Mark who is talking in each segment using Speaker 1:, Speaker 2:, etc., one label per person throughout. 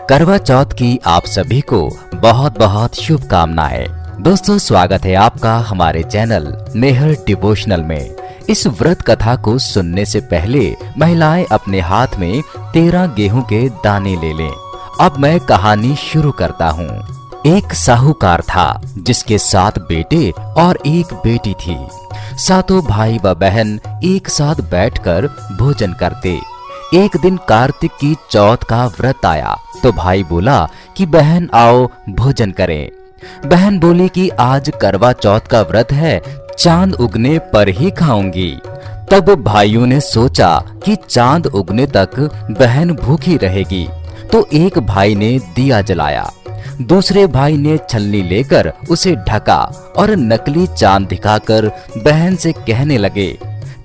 Speaker 1: करवा चौथ की आप सभी को बहुत बहुत शुभकामनाएं। दोस्तों, स्वागत है आपका हमारे चैनल नेहर डिवोशनल में। इस व्रत कथा को सुनने से पहले महिलाएं अपने हाथ में 13 गेहूं के दाने ले लें। अब मैं कहानी शुरू करता हूँ। एक साहूकार था जिसके 7 बेटे और एक बेटी थी। सातों भाई व बहन एक साथ बैठकर भोजन करते। एक दिन कार्तिक की चौथ का व्रत आया तो भाई बोला कि बहन आओ भोजन करें। बहन बोली कि आज करवा चौथ का व्रत है, चांद उगने पर ही खाऊंगी। तब भाइयों ने सोचा कि चांद उगने तक बहन भूखी रहेगी, तो एक भाई ने दिया जलाया। दूसरे भाई ने छलनी लेकर उसे ढका और नकली चांद दिखाकर बहन से कहने लगे,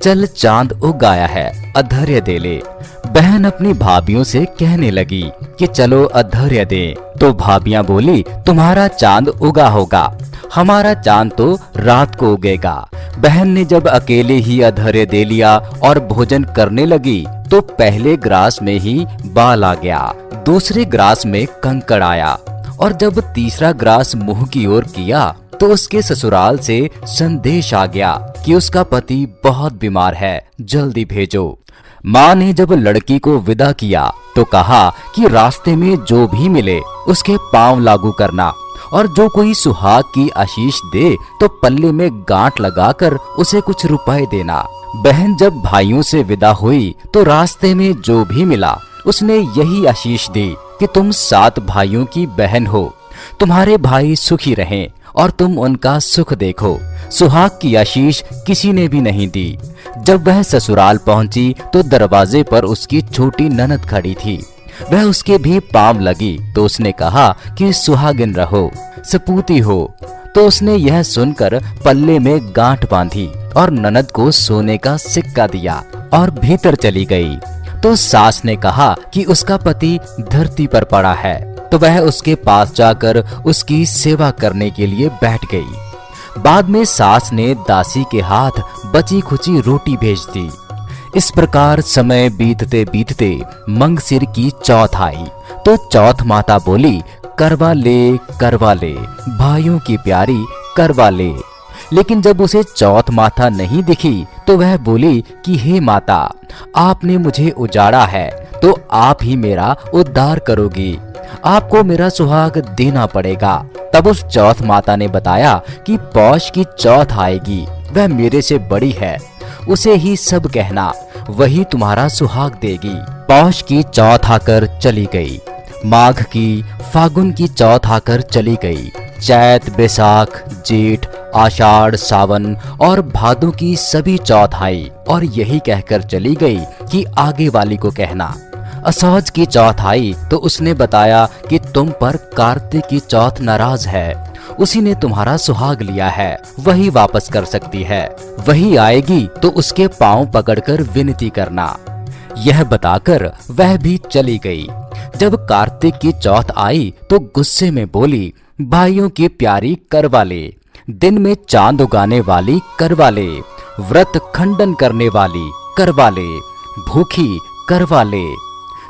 Speaker 1: चल चांद उग आया है, अधर्य दे ले। बहन अपनी भाभियों से कहने लगी कि चलो अधर्य दे। तो भाभियां बोली, तुम्हारा चांद उगा होगा, हमारा चांद तो रात को उगेगा। बहन ने जब अकेले ही अधर्य दे लिया और भोजन करने लगी तो पहले ग्रास में ही बाल आ गया, दूसरे ग्रास में कंकड़ आया और जब तीसरा ग्रास मुंह की ओर किया तो उसके ससुराल से संदेश आ गया कि उसका पति बहुत बीमार है, जल्दी भेजो। माँ ने जब लड़की को विदा किया तो कहा कि रास्ते में जो भी मिले उसके पांव लागू करना और जो कोई सुहाग की आशीष दे तो पल्ले में गांठ लगाकर उसे कुछ रुपए देना। बहन जब भाइयों से विदा हुई तो रास्ते में जो भी मिला उसने यही आशीष दी कि तुम 7 भाइयों की बहन हो, तुम्हारे भाई सुखी रहें और तुम उनका सुख देखो। सुहाग की आशीष किसी ने भी नहीं दी। जब वह ससुराल पहुंची तो दरवाजे पर उसकी छोटी ननद खड़ी थी। वह उसके भी पांव लगी तो उसने कहा कि सुहागिन रहो, सपूती हो। तो उसने यह सुनकर पल्ले में गांठ बांधी और ननद को सोने का सिक्का दिया और भीतर चली गई। तो सास ने कहा कि उसका पति धरती पर पड़ा है, तो वह उसके पास जाकर उसकी सेवा करने के लिए बैठ गई। बाद में सास ने दासी के हाथ बची खुची रोटी भेज दी। इस प्रकार समय बीतते बीतते मंगसिर की चौथ आई तो चौथ माता बोली, करवा ले भाइयों की प्यारी करवा ले। लेकिन जब उसे चौथ माता नहीं दिखी तो वह बोली कि हे माता, आपने मुझे उजाड़ा है तो आप ही मेरा उद्धार करोगी, आपको मेरा सुहाग देना पड़ेगा। तब उस चौथ माता ने बताया कि पौष की चौथ आएगी, वह मेरे से बड़ी है, उसे ही सब कहना, वही तुम्हारा सुहाग देगी। पौष की चौथ आकर चली गई, माघ की, फागुन की चौथ आकर चली गई, चैत, बैसाख, जेठ, आषाढ़, सावन और भादों की सभी चौथ आई और यही कहकर चली गई कि आगे वाली को कहना। असौज की चौथ आई तो उसने बताया कि तुम पर कार्तिक की चौथ नाराज है, उसी ने तुम्हारा सुहाग लिया है, वही वापस कर सकती है, वही आएगी तो उसके पांव पकड़कर विनती करना। यह बताकर वह भी चली गई। जब कार्तिक की चौथ आई तो गुस्से में बोली, भाइयों की प्यारी करवा ले, दिन में चांद उगाने वाली करवा ले, व्रत खंडन करने वाली करवा ले, भूखी करवा ले।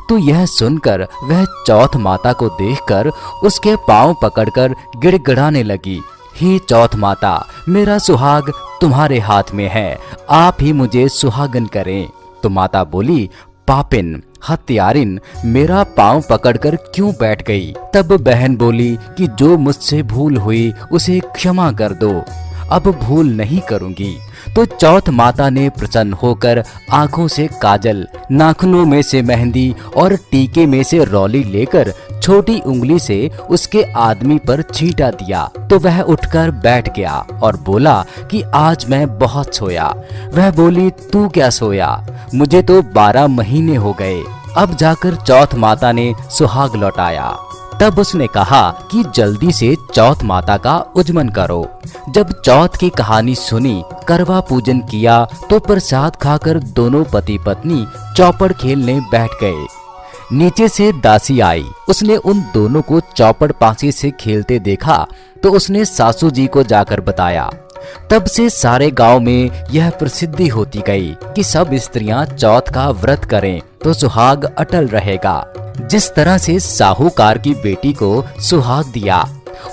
Speaker 1: तो यह सुनकर वह चौथ माता को देखकर उसके पांव पकड़कर गिड़गिड़ाने लगी, हे चौथ माता, मेरा सुहाग तुम्हारे हाथ में है, आप ही मुझे सुहागन करें। तो माता बोली, पापिन, हत्यारिन, मेरा पांव पकड़कर क्यों बैठ गई? तब बहन बोली कि जो मुझसे भूल हुई उसे क्षमा कर दो, अब भूल नहीं करूंगी। तो चौथ माता ने प्रसन्न होकर आंखों से काजल, नाखूनों में से मेहंदी और टीके में से रौली लेकर छोटी उंगली से उसके आदमी पर छींटा दिया तो वह उठकर बैठ गया और बोला कि आज मैं बहुत सोया। वह बोली, तू क्या सोया? मुझे तो 12 महीने हो गए। अब जाकर चौथ माता ने सुहाग लौटाया। तब उसने कहा कि जल्दी से चौथ माता का उजमन करो। जब चौथ की कहानी सुनी, करवा पूजन किया तो प्रसाद खाकर दोनों पति पत्नी चौपड़ खेलने बैठ गए। नीचे से दासी आई, उसने उन दोनों को चौपड़ पांसी से खेलते देखा तो उसने सासू जी को जाकर बताया। तब से सारे गांव में यह प्रसिद्धि होती गई कि सब स्त्रियां चौथ का व्रत करें तो सुहाग अटल रहेगा। जिस तरह से साहूकार की बेटी को सुहाग दिया,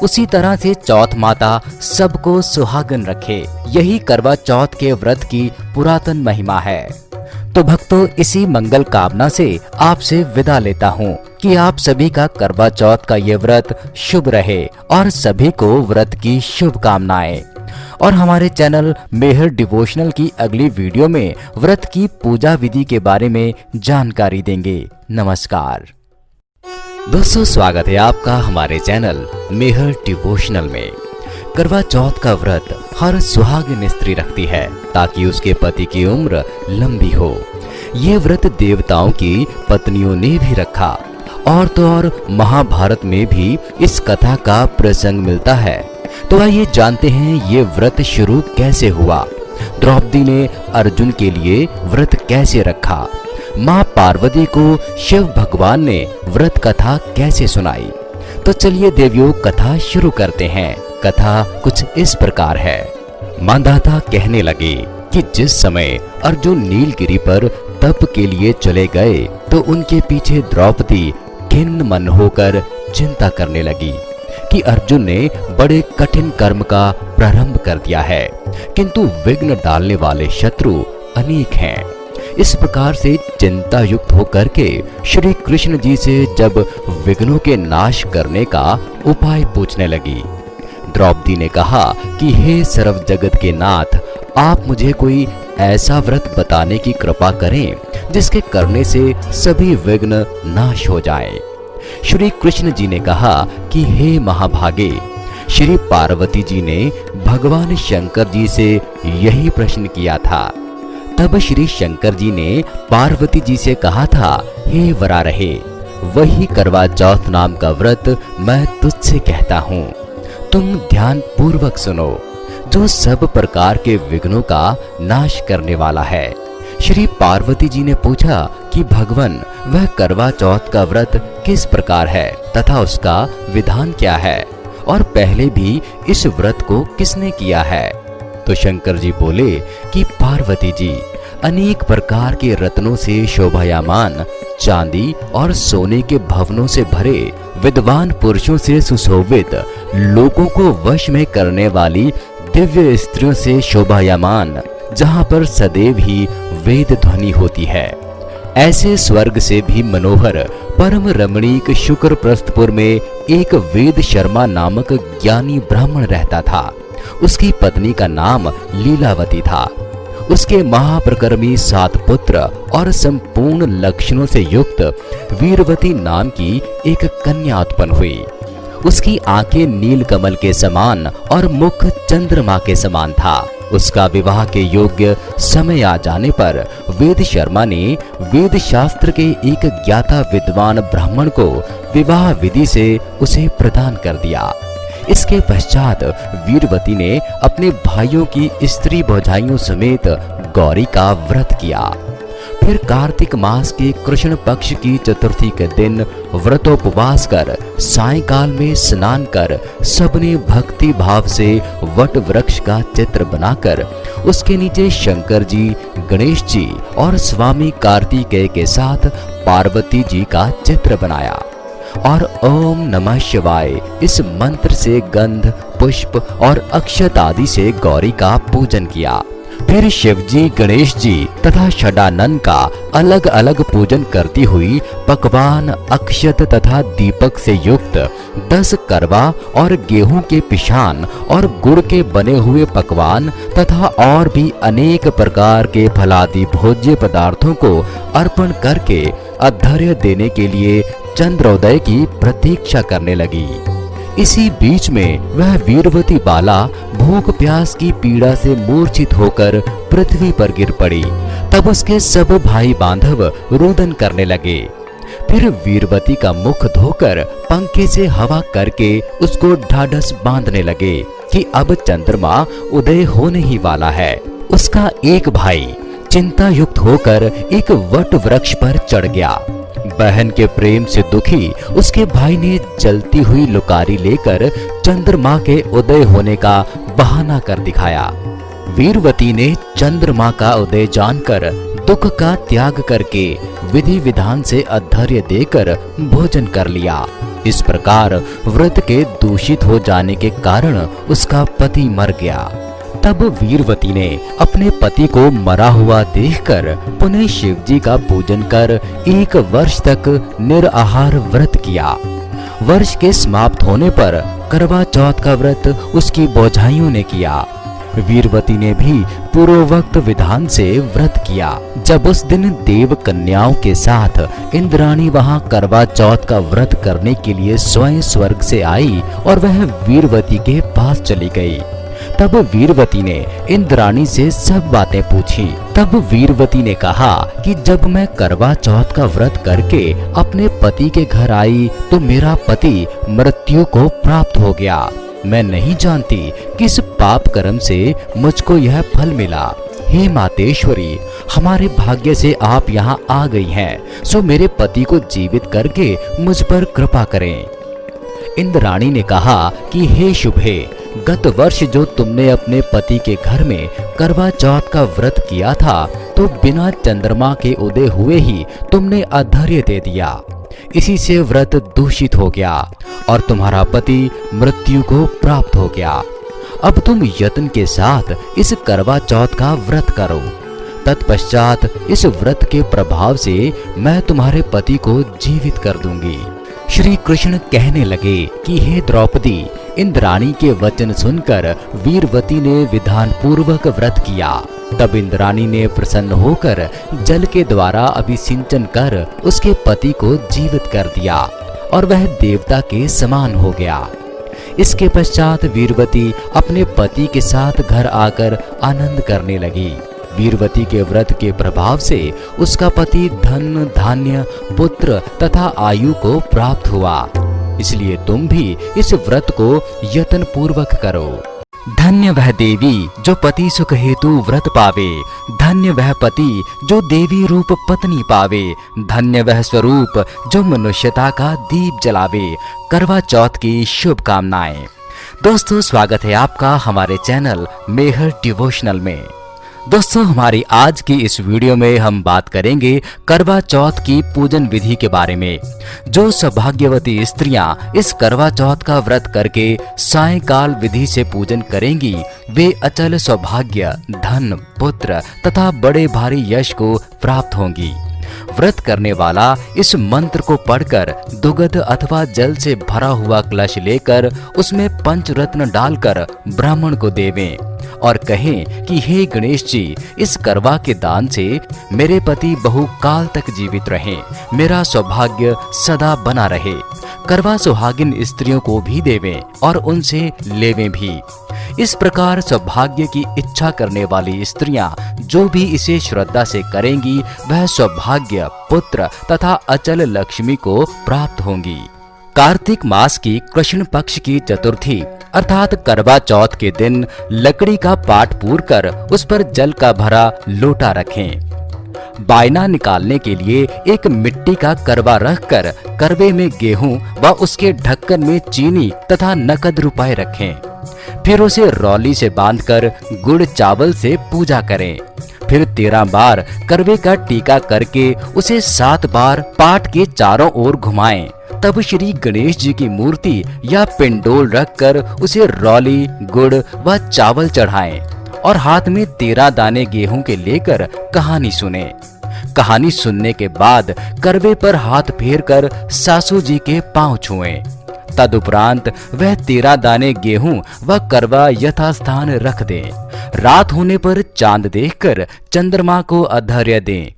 Speaker 1: उसी तरह से चौथ माता सबको सुहागन रखे। यही करवा चौथ के व्रत की पुरातन महिमा है। तो भक्तों, इसी मंगल कामना से आपसे विदा लेता हूँ कि आप सभी का करवा चौथ का ये व्रत शुभ रहे और सभी को व्रत की शुभकामनाएं। और हमारे चैनल मेहर डिवोशनल की अगली वीडियो में व्रत की पूजा विधि के बारे में जानकारी देंगे। नमस्कार दोस्तों, स्वागत है आपका हमारे चैनल मेहर डिवोशनल में। करवा चौथ का व्रत हर सुहागिन स्त्री रखती है ताकि उसके पति की उम्र लंबी हो। ये व्रत देवताओं की पत्नियों ने भी रखा। और तो और महाभारत में भी इस कथा का प्रसंग मिलता है। तो आइए जानते हैं ये व्रत शुरू कैसे हुआ। द्रौपदी ने अर्जुन के लिए व्रत कैसे रखा, माँ पार्वती को शिव भगवान ने व्रत कथा कैसे सुनाई। तो चलिए देवियों, कथा शुरू करते हैं। कथा कुछ इस प्रकार है। मांधाता कहने लगे कि जिस समय अर्जुन नीलगिरी पर तप के लिए चले गए तो उनके पीछे द्रौपदी खिन्न मन होकर चिंता करने लगी कि अर्जुन ने बड़े कठिन कर्म का प्रारंभ कर दिया है, किंतु विघ्न डालने वाले शत्रु अनेक हैं। इस प्रकार से चिंता युक्त होकर के श्री कृष्ण जी से जब विघ्नों के नाश करने का उपाय पूछने लगी, द्रौपदी ने कहा कि हे सर्व जगत के नाथ, आप मुझे कोई ऐसा व्रत बताने की कृपा करें जिसके करने से सभी विघ्न नाश हो जाएं। श्री कृष्ण जी ने कहा कि हे महाभागे, श्री पार्वती जी ने भगवान शंकर जी से यही प्रश्न किया था। तब श्री शंकर जी ने पार्वती जी से कहा था, हे वरारहे, वही करवा चौथ नाम का व्रत मैं तुझसे कहता हूँ। तुम ध्यान पूर्वक सुनो, जो सब प्रकार के विघ्नों का नाश करने वाला है। श्री पार्वती जी ने पूछा कि भगवान, वह करवा चौथ का व्रत किस प्रकार है तथा उसका विधान क्या है, और पहले भी इस व्रत को किसने किया है। तो शंकर जी बोले कि पार्वती जी, अनेक प्रकार के रत्नों से शोभायमान, चांदी और सोने के भवनों से भरे, विद्वान पुरुषों से सुशोभित, लोगों को वश में करने वाली दिव्य स्त्रियों से शोभायमान, जहाँ पर सदैव ही वेद ध्वनि होती है, ऐसे स्वर्ग से भी मनोहर परम रमणीक शुक्र प्रस्थपुर में एक वेद शर्मा नामक ज्ञानी ब्राह्मण रहता था। उसकी पत्नी का नाम लीलावती था। उसके महाप्रकर्मी 7 पुत्र और संपूर्ण लक्षणों से युक्त वीरवती नाम की एक कन्या उत्पन्न हुई। उसकी आंखें नील कमल के समान और मुख चंद्रमा के समान था। उसका विवाह के योग्य समय आ जाने पर वेद शर्मा ने वेद शास्त्र के एक ज्ञाता विद्वान ब्राह्मण को विवाह विधि से उसे प्रदान कर दिया। इसके पश्चात वीरवती ने अपने भाइयों की स्त्री भौजाइयों समेत गौरी का व्रत किया। फिर कार्तिक मास के कृष्ण पक्ष की चतुर्थी के दिन व्रतोपवास कर सायंकाल में स्नान कर सबने भक्ति भाव से वट वृक्ष का चित्र बनाकर उसके नीचे शंकर जी, गणेश जी और स्वामी कार्तिकेय के साथ पार्वती जी का चित्र बनाया और ओम नमः शिवाय इस मंत्र से गंध, पुष्प और अक्षत आदि से गौरी का पूजन किया। फिर शिवजी, गणेश जी तथा षडानन का अलग अलग पूजन करती हुई पकवान, अक्षत तथा दीपक से युक्त 10 करवा और गेहूं के पिशान और गुड़ के बने हुए पकवान तथा और भी अनेक प्रकार के फलादि भोज्य पदार्थों को अर्पण करके अर्घ्य देने के लिए चंद्रोदय की प्रतीक्षा करने लगी। इसी बीच में वह वीरवती बाला भूख प्यास की पीड़ा से मूर्छित होकर पृथ्वी पर गिर पड़ी। तब उसके सब भाई बांधव रुदन करने लगे। फिर वीरवती का मुख धोकर पंखे से हवा करके उसको ढाढ़स बांधने लगे कि अब चंद्रमा उदय होने ही वाला है। उसका एक भाई चिंता युक्त होकर एक वट वृक्ष पर चढ़ गया। बहन के प्रेम से दुखी उसके भाई ने जलती हुई लुकारी लेकर चंद्रमा के उदय होने का बहाना कर दिखाया। वीरवती ने चंद्रमा का उदय जानकर दुख का त्याग करके विधि विधान से अधैर्य देकर भोजन कर लिया। इस प्रकार व्रत के दूषित हो जाने के कारण उसका पति मर गया। तब वीरवती ने अपने पति को मरा हुआ देखकर पुनः शिव जी का पूजन कर 1 वर्ष तक निराहार व्रत किया। वर्ष के समाप्त होने पर करवा चौथ का व्रत उसकी भौजाइयों ने किया। वीरवती ने भी पूर्वोक्त विधान से व्रत किया। जब उस दिन देव कन्याओं के साथ इंद्राणी वहां करवा चौथ का व्रत करने के लिए स्वयं स्वर्ग से आई और वह वीरवती के पास चली गई। तब वीरवती ने इंद्राणी से सब बातें पूछी। तब वीरवती ने कहा कि जब मैं करवा चौथ का व्रत करके अपने पति के घर आई तो मेरा पति मृत्यु को प्राप्त हो गया। मैं नहीं जानती किस पाप कर्म से मुझको यह फल मिला। हे मातेश्वरी, हमारे भाग्य से आप यहाँ आ गई हैं, सो मेरे पति को जीवित करके मुझ पर कृपा करें। इंद्राणी ने कहा कि हे शुभे, गत वर्ष जो तुमने अपने पति के घर में करवा चौथ का व्रत किया था तो बिना चंद्रमा के उदय हुए ही तुमने अधैर्य दे दिया। इसी से व्रत दूषित हो गया और तुम्हारा पति मृत्यु को प्राप्त हो गया। अब तुम यत्न के साथ इस करवा चौथ का व्रत करो। तत्पश्चात इस व्रत के प्रभाव से मैं तुम्हारे पति को जीवित कर दूंगी। श्री कृष्ण कहने लगे कि हे द्रौपदी, इंद्राणी के वचन सुनकर वीरवती ने विधान पूर्वक व्रत किया। तब इंद्राणी ने प्रसन्न होकर जल के द्वारा अभिसिंचन कर उसके पति को जीवित कर दिया और वह देवता के समान हो गया। इसके पश्चात वीरवती अपने पति के साथ घर आकर आनंद करने लगी। वीरवती के व्रत के प्रभाव से उसका पति धन, धान्य, पुत्र तथा आयु को प्राप्त हुआ। इसलिए तुम भी इस व्रत को यत्न पूर्वक करो। धन्य वह देवी जो पति सुख हेतु व्रत पावे, धन्य वह पति जो देवी रूप पत्नी पावे, धन्य वह स्वरूप जो मनुष्यता का दीप जलावे। करवा चौथ की शुभकामनाएं। दोस्तों, स्वागत है आपका हमारे चैनल मेहर डिवोशनल में। दोस्तों, हमारी आज की इस वीडियो में हम बात करेंगे करवा चौथ की पूजन विधि के बारे में। जो सौभाग्यवती स्त्रियां इस करवा चौथ का व्रत करके सायंकाल विधि से पूजन करेंगी, वे अचल सौभाग्य, धन, पुत्र तथा बड़े भारी यश को प्राप्त होंगी। व्रत करने वाला इस मंत्र को पढ़कर दुग्ध अथवा जल से भरा हुआ कलश लेकर उसमें पंचरत्न डालकर ब्राह्मण को देवें और कहें कि हे गणेश जी, इस करवा के दान से मेरे पति बहुकाल तक जीवित रहें, मेरा सौभाग्य सदा बना रहे। करवा सुहागिन स्त्रियों को भी देवें और उनसे लेवें भी। इस प्रकार सौभाग्य की इच्छा करने वाली स्त्रियां जो भी इसे श्रद्धा से करेंगी वह सौभाग्य, पुत्र तथा अचल लक्ष्मी को प्राप्त होंगी। कार्तिक मास की कृष्ण पक्ष की चतुर्थी अर्थात करवा चौथ के दिन लकड़ी का पाट पूर कर उस पर जल का भरा लोटा रखें। बायना निकालने के लिए एक मिट्टी का करवा रखकर करवे में गेहूं व उसके ढक्कन में चीनी तथा नकद रुपए रखें। फिर उसे रौली से बांधकर गुड़ चावल से पूजा करें। फिर 13 बार करवे का टीका करके उसे 7 बार पाट के चारों ओर घुमाएं। तब श्री गणेश जी की मूर्ति या पिंडोल रखकर उसे रौली, गुड़ व चावल चढ़ाएं और हाथ में 13 दाने गेहूं के लेकर कहानी सुने। कहानी सुनने के बाद करवे पर हाथ फेरकर सासू जी के पांव छुएं। तदुपरांत वह 13 दाने गेहूं व करवा यथास्थान रख दें। रात होने पर चांद देखकर चंद्रमा को अधैर्य दें।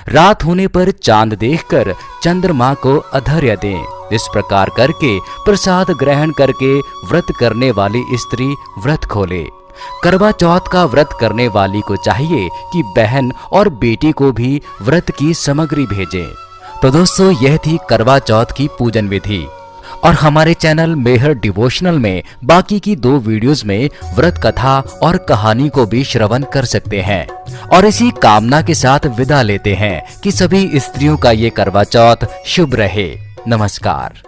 Speaker 1: रात होने पर चांद देखकर चंद्रमा को अधैर्य दें। इस प्रकार करके प्रसाद ग्रहण करके व्रत करने वाली स्त्री व्रत खोले। करवा चौथ का व्रत करने वाली को चाहिए कि बहन और बेटी को भी व्रत की सामग्री भेजें। तो दोस्तों, यह थी करवा चौथ की पूजन विधि। और हमारे चैनल मेहर डिवोशनल में बाकी की 2 वीडियोस में व्रत कथा और कहानी को भी श्रवण कर सकते हैं। और इसी कामना के साथ विदा लेते हैं कि सभी स्त्रियों का ये करवा चौथ शुभ रहे। नमस्कार।